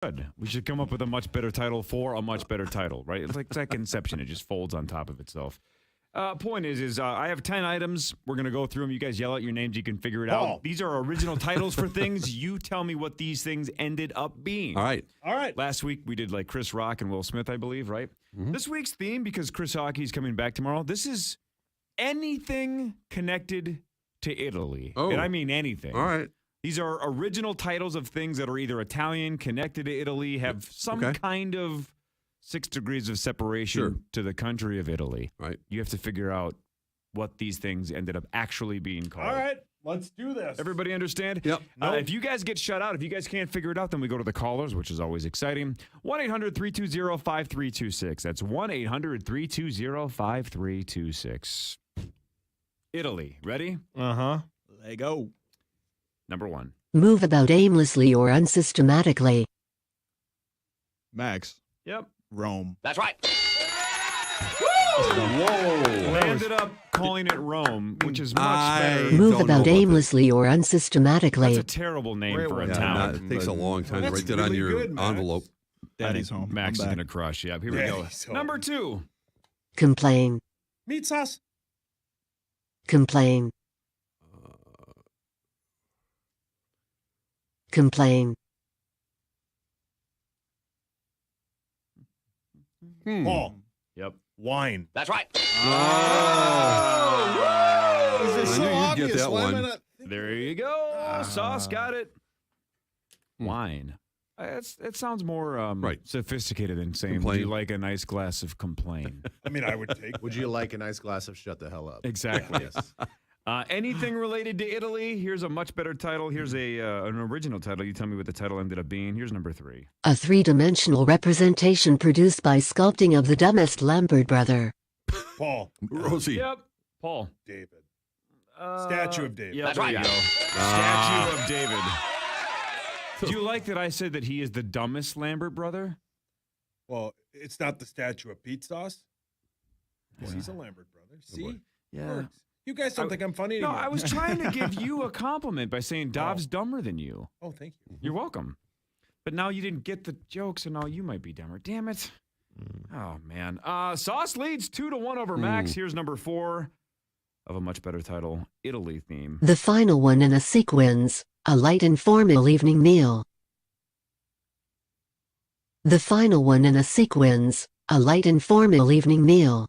Good. We should come up with a much better title for a much better title, right? It's like Inception. It just folds on top of itself. Point is I have 10 items. We're going to go through them. You guys yell out your names. You can figure it out. These are original titles for things. You tell me what these things ended up being. All right. Last week, we did like Chris Rock and Will Smith, I believe, right? Mm-hmm. This week's theme, because Chris Hockey's coming back tomorrow, this is anything connected to Italy. Oh. And I mean anything. All right. These are original titles of things that are either Italian, connected to Italy, have some kind of 6 degrees of separation to the country of Italy. Right. You have to figure out what these things ended up actually being called. All right, let's do this. Everybody understand? Yep. If you guys get shut out, if you guys can't figure it out, then we go to the callers, which is always exciting. 1-800-320-5326. That's 1-800-320-5326. Italy. Ready? Uh-huh. Let go. Number 1. Move about aimlessly or unsystematically. Max. Yep. Rome. That's right. Whoa. They ended up calling it Rome, which is much better. Move don't know about about aimlessly or unsystematically. That's a terrible name for a Yeah, town. it takes a long time to That's write that on really your good, Max. envelope. Daddy's home. Max is I'm going back. to crush. Yep, here we go. Daddy's home. Number 2. Complain. Meat sauce. Complain. Complain. Paul. Yep. Wine. That's right. Is it I so knew you'd get obvious? that Why am I one. not- There you go. Sauce got it. Wine. It sounds more Right. sophisticated than saying, would Complain. you like a nice glass of complain? I mean, I would take. Would you like a nice glass of shut the hell up? Exactly. Yes. Anything related to Italy? Here's a much better title. Here's an original title. You tell me what the title ended up being. Here's number 3. A three-dimensional representation produced by sculpting of the dumbest Lambert brother. Paul. Rosie. Yep. Paul. David. Statue of David. Yeah, That's there right. you go. Statue of David. Do you like that I said that he is the dumbest Lambert brother? Well, it's not the statue of Pete Sauce. Because he's a Lambert brother. See? Yeah. Works. You guys don't think I'm funny No, anymore. I was trying to give you a compliment by saying Dov's dumber than you. Oh, thank you. You're welcome. But now you didn't get the joke, so now you might be dumber. Damn it. Oh, man. Sauce leads 2-1 over Max. Here's number 4 of a much better title, Italy theme. The final one in a sequence, a light and formal evening meal. The final one in a sequence, a light and formal evening meal.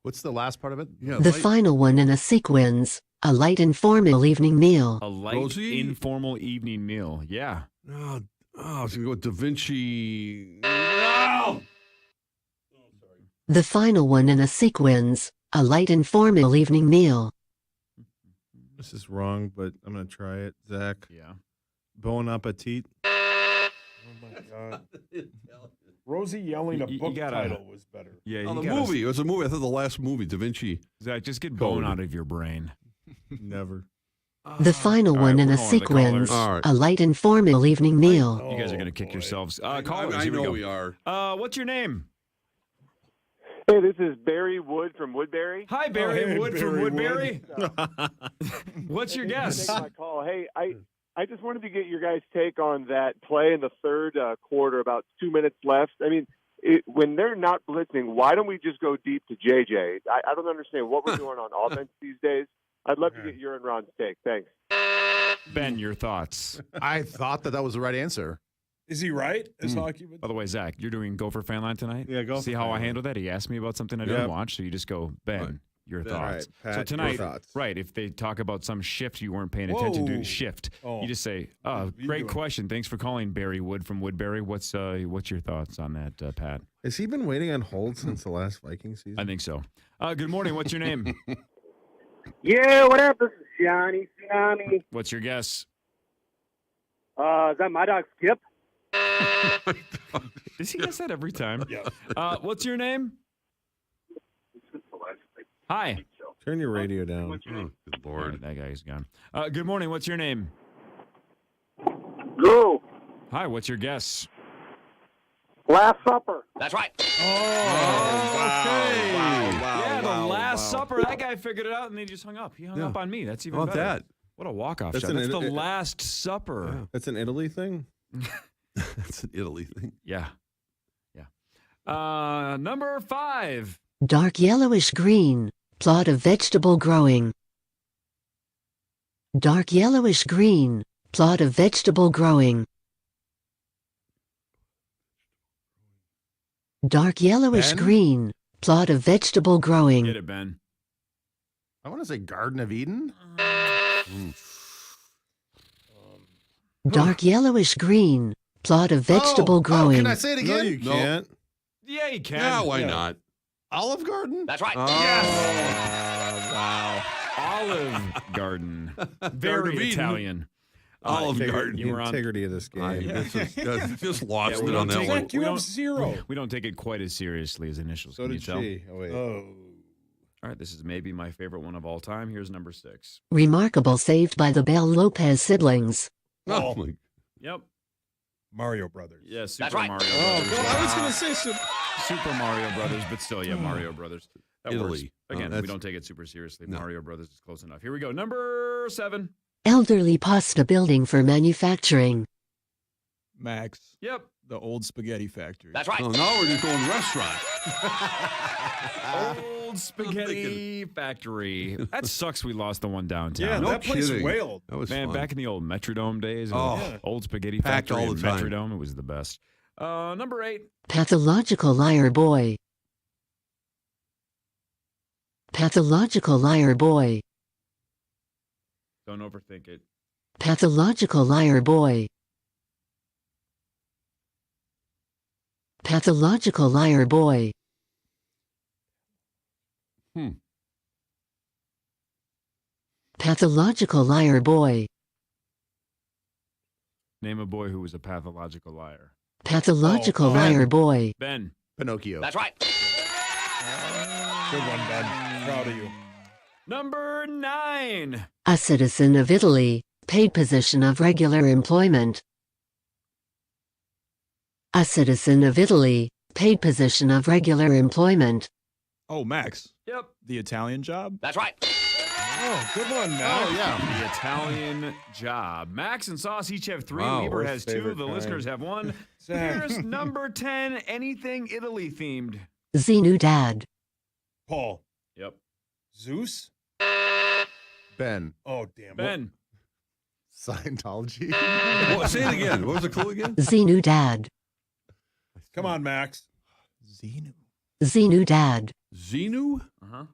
What's the last part of it? Yeah, The light- final one in a sequence, a light and formal evening meal. A light, Rosie? informal evening meal. Yeah. I was going to go with Da Vinci. The final one in a sequence, a light and formal evening meal. This is wrong, but I'm going to try it. Zach. Yeah. Bon appetit. Oh, my God. Rosie yelling a You book gotta- title was better. Yeah. Oh, you the gotta- movie. It was a movie. I thought the last movie, Da Vinci. Zach, just get Code. bone out of your brain. Never. The final all one right, in we're a going to the callers. sequence, All right. a light and formal evening meal. You guys are going to Oh, kick boy. yourselves. I Callers, here know we we go. are. What's your name? Hey, this is Barry Wood from Woodbury. Hi, Barry hey, Wood from Barry Woodbury. Wood. What's your Thanks guess? for taking my call. Hey, I just wanted to get your guys' take on that play in the third quarter, about 2 minutes left. I mean, when they're not blitzing, why don't we just go deep to JJ? I don't understand what we're doing on offense these days. I'd love to get your and Ron's take. Thanks. Ben, your thoughts. I thought that was the right answer. Is he right? Is hockey with By the way, Zach, you're doing Gopher Fan Line tonight? Yeah, Gopher See how Fan I Line. handled that? He asked me about something I Yep. didn't watch, so you just go, Ben, Right. your Ben, thoughts. all right, Pat, so your tonight, thoughts. right, if they talk about some shift you weren't paying attention Whoa. to, shift, Oh. you just say, You great do it. question. Thanks for calling, Barry Wood from Woodbury. What's your thoughts on that, Pat? Has he been waiting on hold since the last Viking season? I think so. Good morning. What's your name? Yeah, what up? This is Johnny Tsunami. What's your guess? Is that my dog Skip? Does he guess that every time? Yeah. What's your name? Hi. Turn your radio down. Oh, good All Lord. right, that guy's gone. Good morning. What's your name? Go. Hi. What's your guess? Last Supper. That's right. Yeah, the Last Supper. That guy figured it out, and then he just hung up. He hung Yeah. up on me. That's even How about better. that? What a walk-off That's shot. That's an- the Last Supper. That's an Italy thing. That's an Italy thing. Yeah. Number 5. Dark yellowish green. Plot of vegetable growing. Dark yellowish green. Plot of vegetable growing. Dark yellowish Ben? green. Plot of vegetable growing. Get it, Ben. I want to say Garden of Eden. Dark yellowish green. Plot of vegetable Oh, growing. can I say it No, again? you No. can't. Yeah, you can. Yeah, why not? Olive Garden? That's right. Oh, Wow. Olive Garden. Garden Very of Eden. Italian. Olive Integrity- Garden. You were on- integrity of this game. Just lost Yeah, we it on don't that take one. it. Zach, you We have don't- 0. We don't take it quite as seriously as initials. So Can you did tell? she. Oh, wait. Oh. All right, this is maybe my favorite one of all time. Here's number 6. Remarkable saved by the Bell Lopez siblings. Oh, my. Yep. Mario Brothers. Yeah, Super That's right. Mario Oh, Brothers. God, I was going to say Super Mario Brothers, but still, yeah, Mario Brothers. That Italy. works. Again, we that's- don't take it super seriously. No. Mario Brothers is close enough. Here we go. Number 7. Elderly pasta building for manufacturing. Max, Yep. the old spaghetti factory. That's right. Oh, now we're just going restaurant. Old Spaghetti Factory. That sucks we lost the one downtown. Yeah, No that place kidding. wailed. That was Man, fun. back in the old Metrodome days, Oh. Yeah. Old Spaghetti Packed Factory all and the time. Metrodome, it was the best. Number 8. Pathological liar boy. Pathological liar boy. Don't overthink it. Pathological liar boy. Pathological liar boy. Pathological liar boy. Name a boy who was a pathological liar. Pathological Oh, Ben. liar boy. Ben. Pinocchio. That's right. Good one, Ben. Proud of you. Number 9. A citizen of Italy. Paid position of regular employment. A citizen of Italy. Paid position of regular employment. Oh, Max, Yep. the Italian Job. That's right. Oh, good one, Matt. Oh, yeah. The Italian Job. Max and Sauce each have 3. Wow. Weber Worst has 2. favorite The kind. listeners have 1. Zach. Here's number 10. Anything Italy themed. Xenu dad. Paul. Yep. Zeus? Ben. Oh, damn. Ben. Scientology. What, say it again. What was the clue again? Xenu dad. Come on, Max. Xenu. Xenu dad. Xenu? Uh-huh.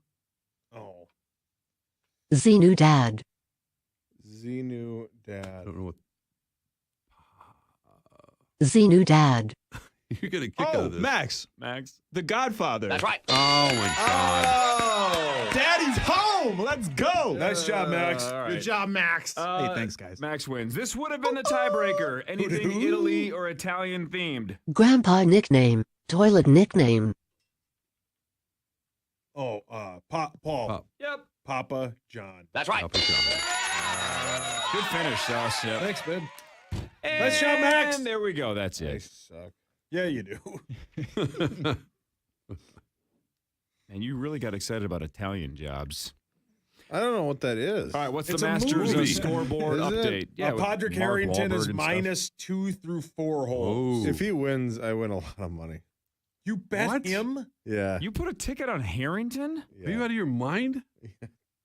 Oh. Xenu dad. Xenu I dad. don't know what. Xenu dad. You're going to kick out Oh, of this. Max, Max. the Godfather. That's right. Oh, my God. Oh! Daddy's home. Let's go. Nice job, Max. All right. Good job, Max. Hey, thanks, guys. Max wins. This would have been the tiebreaker. Anything Hoo-doo. Italy or Italian themed. Grandpa nickname. Toilet nickname. Oh, Paul. Pop. Yep. Papa John. That's right. Papa John. Good finish, Sauce. Yep. Thanks, man. Nice job, Max. And there we go. That's I it. suck. Yeah, you do. And you really got excited about Italian jobs. I don't know what that is. All right, what's It's the a Masters movie. scoreboard Is update? it? with Podrick Mark Harrington Wahlberg is and stuff. minus 2 through 4 holes. Oh. If he wins, I win a lot of money. You bet What? him? Yeah. You put a ticket on Harrington? Are you out of your mind?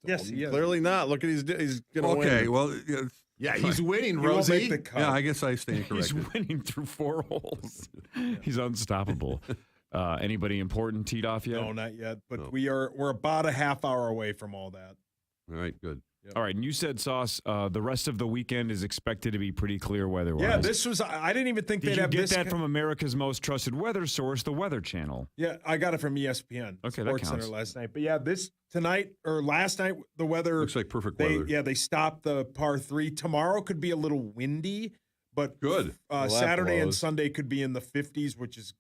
Yes, he is. Clearly not. Look at he's gonna Okay, win. well, yeah, Yeah, he's winning, He won't Rosie. make the cut. yeah, I guess I stand He's corrected. winning through 4 holes. He's unstoppable. Anybody important teed off yet? No, not yet. But No. we're about a half hour away from all that. All right, good. All right, and you said, Sauce, the rest of the weekend is expected to be pretty clear weather-wise. Yeah, this was. I didn't even think Did they'd you have get this. that from America's most trusted weather source, the Weather Channel? Yeah, I got it from ESPN. Okay, that Sports counts. Center last night. But yeah, this tonight or last night, the weather. Looks like perfect they weather. they stopped the par 3. Tomorrow could be a little windy, but Good. Well, that Saturday and blows. Sunday could be in the 50s, which is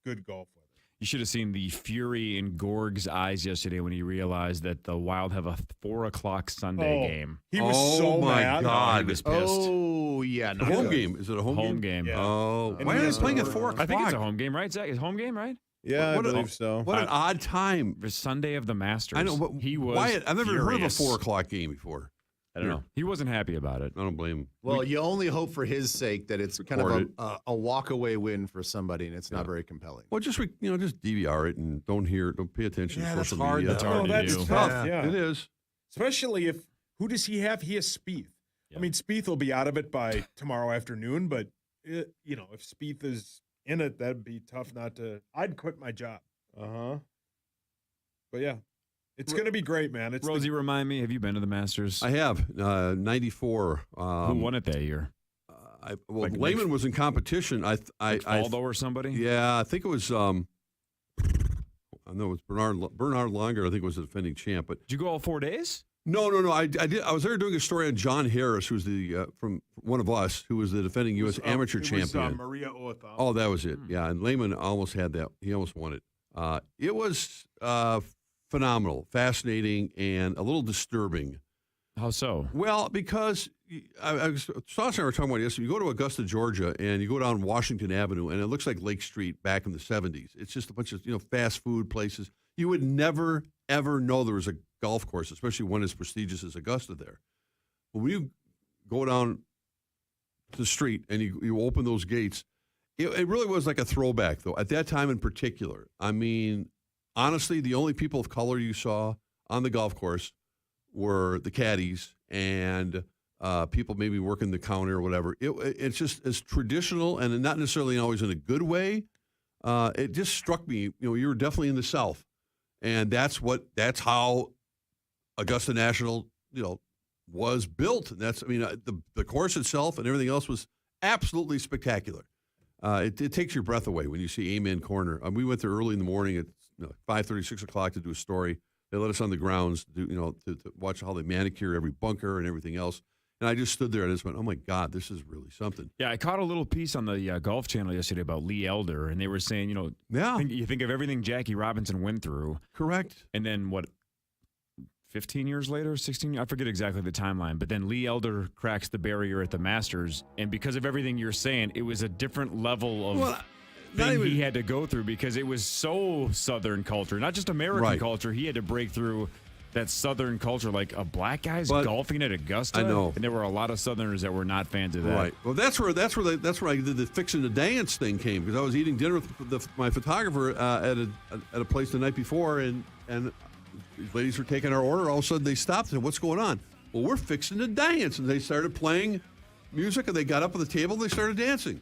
good golf weather. You should have seen the fury in Gorg's eyes yesterday when he realized that the Wild have a 4 o'clock Sunday Oh, game. He was Oh, so my mad. God. He was pissed. Oh, yeah. A Not home good. game. Is it a home, Home game. Yeah. Oh, And why he are they has playing at to- 4 o'clock? I think it's a home game, right, Zach? It's home game, right? Yeah, What I a- believe so. What an odd time. For Sunday of the Masters. I know. But he was Wyatt, I've never heard of a furious. 4 o'clock game before. I don't know. He wasn't happy about it. I don't blame him. Well, you only hope for his sake that it's kind Record of a walk-away win for somebody, and it's not very compelling. Well, just just DVR it and don't pay attention Yeah, to that's social hard. media. That's hard to that's do. tough. Yeah. It is. Especially if who does he have? He has Spieth. Yeah. I mean, Spieth will be out of it by tomorrow afternoon, but if Spieth is in it, that'd be tough not to. I'd quit my job. But yeah, it's going to be great, man. It's Rosie, remind me, have you been to the Masters? I have 94. Who won it that year? Like Lehman was in competition. I Aldo or somebody? Yeah, I think it was. I know it was Bernhard Langer. I think was the defending champ. But Did you go all 4 days? no. I did. I was there doing a story on John Harris, who's the from one of us, who was the defending U.S. amateur champion. Maria Otham. Oh, that was it. Yeah, and Lehman almost had that. He almost won it. It was phenomenal, fascinating, and a little disturbing. How so? Well, because Sauce and I were talking about yesterday. You go to Augusta, Georgia, and you go down Washington Avenue, and it looks like Lake Street back in the 70s. It's just a bunch of fast food places. You would never, ever know there was a golf course, especially one as prestigious as Augusta there. But when you go down the street and you open those gates, it really was like a throwback, though. At that time in particular, I mean, honestly, the only people of color you saw on the golf course were the caddies and people maybe working the counter or whatever. It's just as traditional and not necessarily always in a good way. It just struck me, you were definitely in the South, and that's how Augusta National, was built. And the course itself and everything else was absolutely spectacular. It takes your breath away when you see Amen Corner. We went there early in the morning at 5:30, 6 o'clock to do a story. They let us on the grounds to watch how they manicure every bunker and everything else. And I just stood there and I just went, oh, my God, this is really something. Yeah, I caught a little piece on the Golf Channel yesterday about Lee Elder, and they were saying, you think of everything Jackie Robinson went through. Correct. And then 15 years later, 16, I forget exactly the timeline, but then Lee Elder cracks the barrier at the Masters, and because of everything you're saying, it was a different level of thing he had to go through because it was so Southern culture, not just American culture. He had to break through that Southern culture, like a black guy's golfing at Augusta. I know, and there were a lot of Southerners that were not fans of that. Right. Well, that's where I did the fixing the dance thing came, because I was eating dinner with my photographer at a place the night before, and these ladies were taking our order. All of a sudden, they stopped and said, "What's going on?" Well, we're fixing to dance, and they started playing music, and they got up at the table and they started dancing.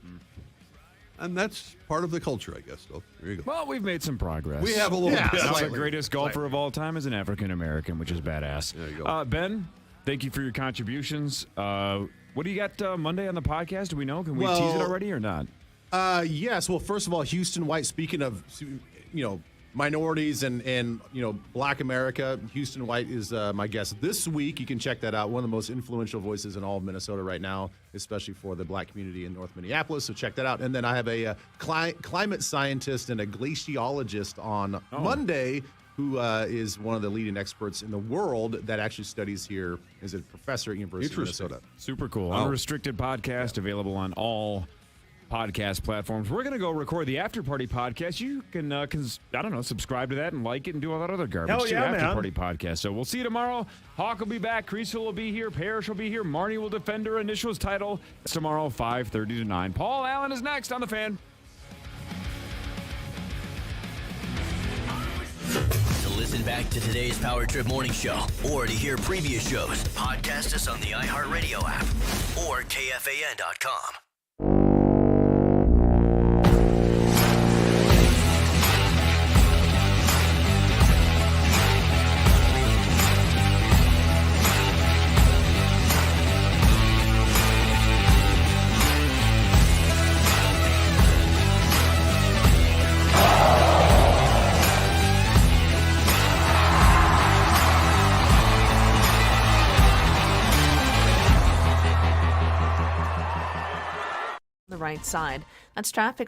And that's part of the culture, I guess. So there you go. Well, we've made some progress. We have a little bit. Now the greatest golfer of all time is an African American, which is badass. There you go. Ben, thank you for your contributions. What do you got Monday on the podcast? Do we know? Can we tease it already or not? Yes. Well, first of all, Houston White, speaking of, minorities and Black America, Houston White is my guest this week. You can check that out. One of the most influential voices in all of Minnesota right now, especially for the Black community in North Minneapolis. So check that out. And then I have a climate scientist and a glaciologist on Monday, who is one of the leading experts in the world that actually studies here, is a professor at University of Minnesota. Super cool. Unrestricted podcast available on all podcast platforms. We're going to go record the After Party podcast. You can, subscribe to that and like it and do all that other garbage. Hell yeah, After man. Party podcast. So we'll see you tomorrow. Hawk will be back. Creasville will be here. Parrish will be here. Marnie will defend her initials title. That's tomorrow, 5:30 to 9. Paul Allen is next on The Fan. To listen back to today's Power Trip Morning Show or to hear previous shows, podcast us on the iHeartRadio app or KFAN.com. The right side. That's traffic on